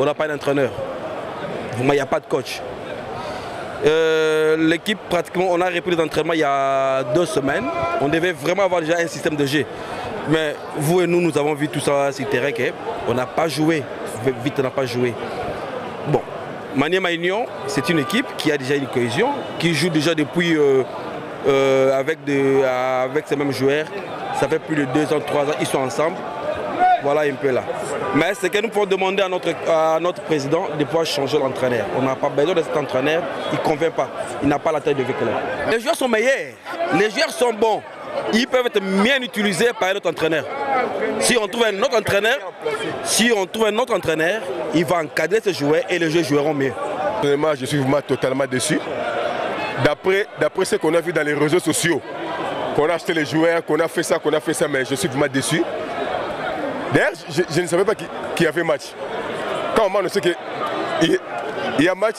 on n'a pas d'entraîneur. Il n'y a pas de coach. L'équipe, pratiquement, on a repris les entraînements il y a 2 semaines. On devait vraiment avoir déjà un système de jeu. Mais vous et nous avons vu tout ça sur le terrain. On n'a pas joué. Vite, on n'a pas joué. Bon, Maniema Union, c'est une équipe qui a déjà une cohésion, qui joue déjà depuis avec ces mêmes joueurs. Ça fait plus de 2 ans, 3 ans, ils sont ensemble. Voilà un peu là. Mais c'est que nous pouvons demander à notre président de pouvoir changer l'entraîneur. On n'a pas besoin de cet entraîneur, il ne convient pas. Il n'a pas la taille de véhicule. Les joueurs sont meilleurs, les joueurs sont bons. Ils peuvent être bien utilisés par un autre entraîneur. Si on trouve un autre entraîneur, il va encadrer ces joueurs et les joueurs joueront mieux. Je suis vraiment totalement déçu. D'après ce qu'on a vu dans les réseaux sociaux, qu'on a acheté les joueurs, qu'on a fait ça, mais je suis vraiment déçu. D'ailleurs, je ne savais pas qu'il y avait match. Quand on m'a annoncé qu'il y a match,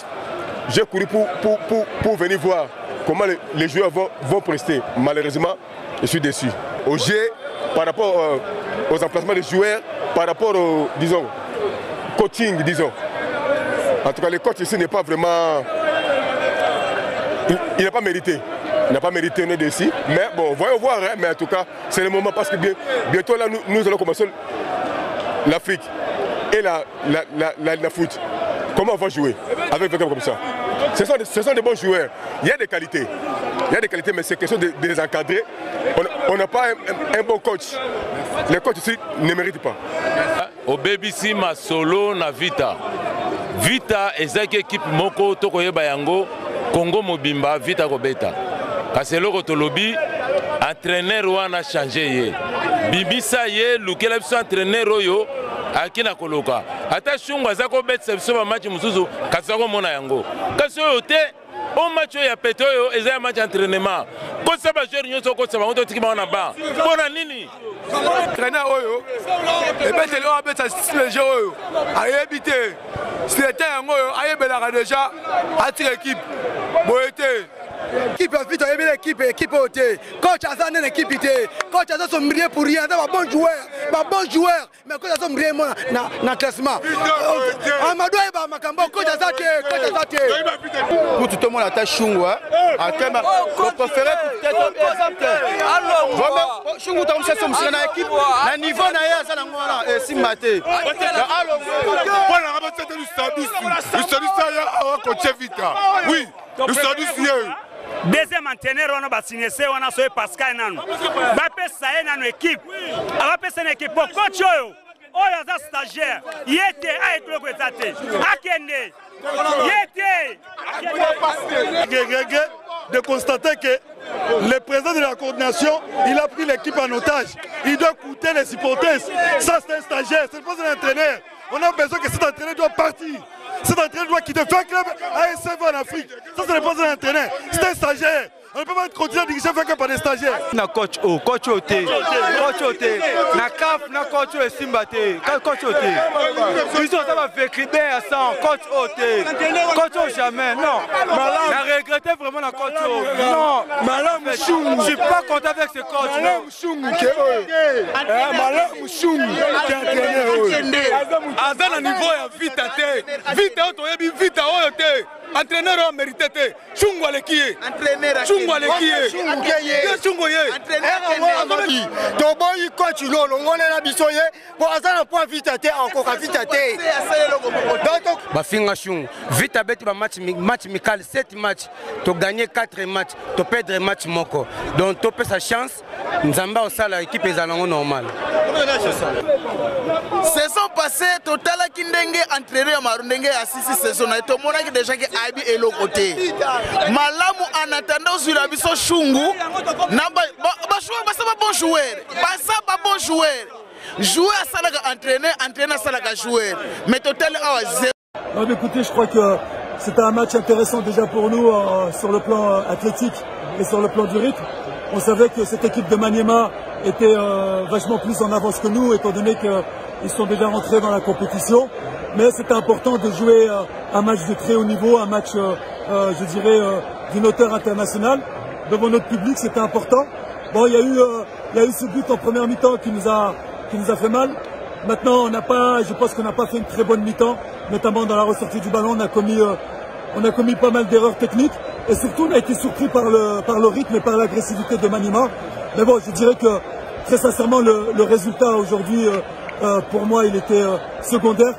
j'ai couru pour venir voir comment les joueurs vont prester. Malheureusement, je suis déçu. Au jeu, par rapport aux emplacements des joueurs, par rapport au, disons, coaching, disons. En tout cas, le coach ici n'est pas vraiment... Il n'a pas mérité. Il n'a pas mérité, on est déçu. Mais bon, voyons voir, hein, mais en tout cas, c'est le moment parce que bientôt là, nous allons commencer l'Afrique et la foot. Comment on va jouer avec des comme ça? Ce sont des bons joueurs. Il y a des qualités. Mais c'est question de les encadrer. On n'a pas un bon coach. Les coachs ici ne méritent pas. Au BBC Masolo na Vita. Vita est une équipe moko tokoye bayango Congo Mobimba Vita Kobeta. Kasi loko tolobi entraîneur wana changé. Bibisa ye lukela biso entraîneur oyo akina koloka. Ata shungwa zako bet sebso ba match musuzu kasako mona yango. Kasi oyo te o match ya peto oyo eza match entraînement. Ko sa ba joueur nyonso ko sa ba ngoto tikima na ba. Bona nini? Entraîneur oyo et beteli o abeta le jeu oyo. Ayebité. C'était un oyo ayebela déjà atire équipe. Boete équipe vite, il y a l'équipe au thé. Coach a une équipe, coach a son briller pour rien, c'est un bon joueur, mais coach a son briller dans le classement. Amadou Eba Makambo, coach a ça, pour tout le monde, attache Chungwa, à Kemba, on préfère peut-être Chungwa, tu as son équipe, le niveau n'a rien, ça n'a rien, si maté. Oui, nous sommes ici. Deuxième entraîneur, on a signé ça, on a sauvé Pascal Nanou. Bappé ça est dans l'équipe. Bappé c'est une équipe. Coach Oyo, Oyo est un stagiaire. Il était à être le présenté. Akende. Il était. De constater que le président de la coordination, il a pris l'équipe en otage. Il doit coûter les supporters. Ça c'est un stagiaire, c'est pas un entraîneur. On a besoin que cet entraîneur doit partir. Cet entraîneur doit quitter. Faire un club à SF en Afrique. Ça, ce n'est pas un entraîneur. C'est un stagiaire. On ne peut pas continuer à diriger un club par des stagiaires. Na coach O, coach O T. Na CAF, na coach O Simbate. Coach O T. Ils ont vécu bien à ça. Coach O T. Coach O jamais. Non. On a regretté vraiment la coach O. Non. Malam Choum. Je ne suis pas content avec ce coach. Malam Choum. Malam Choum. Azan à niveau à Vita T. Vita O T. Vita O T. Entraîneur a mérité. Chungwa le qui est. Entraîneur. Chungwa le qui est. Chungwa ye. Entraîneur. Toboyi coach lolo ngone na bisoye. Pour azana point Vita T encore à Vita T. Donc Bafinga Chung. Vita beti ba match amical 7 matchs. To gagner 4 matchs. To perdre match moko. Donc to peut sa chance. Nzamba osala équipe ezalongo normal. Saison passée, total kindenge entraîneur marundenge à 6 saisons. Et tout le monde a déjà que Aibi est l'autre côté. Malamu en attendant sur la mission Chungu, pas bon joueur. Pas bon joueur. Joueur à ça entraîneur à ça joueur. Mais total à 0. Non, mais écoutez, je crois que c'était un match intéressant déjà pour nous sur le plan athlétique et sur le plan du rythme. On savait que cette équipe de Maniema était vachement plus en avance que nous, étant donné qu'ils sont déjà rentrés dans la compétition. Mais c'était important de jouer un match de très haut niveau, un match, je dirais, d'une hauteur internationale. Devant notre public, c'était important. Bon, il y a eu ce but en première mi-temps qui nous a fait mal. Maintenant, je pense qu'on n'a pas fait une très bonne mi-temps. notamment dans la ressortie du ballon. On a commis pas mal d'erreurs techniques et surtout on a été surpris par le rythme et par l'agressivité de Maniema. Mais bon, je dirais que très sincèrement le résultat aujourd'hui pour moi il était secondaire.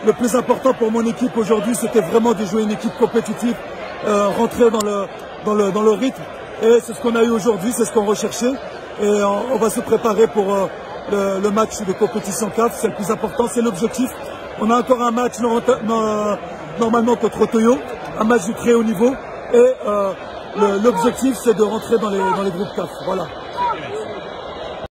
Le plus important pour mon équipe aujourd'hui c'était vraiment de jouer une équipe compétitive, rentrer dans le rythme et c'est ce qu'on a eu aujourd'hui, c'est ce qu'on recherchait et on va se préparer pour le match de compétition CAF, c'est le plus important, c'est l'objectif. On a encore un match normalement contre Toyo, un match du très haut niveau et l'objectif c'est de rentrer dans les groupes CAF. Voilà.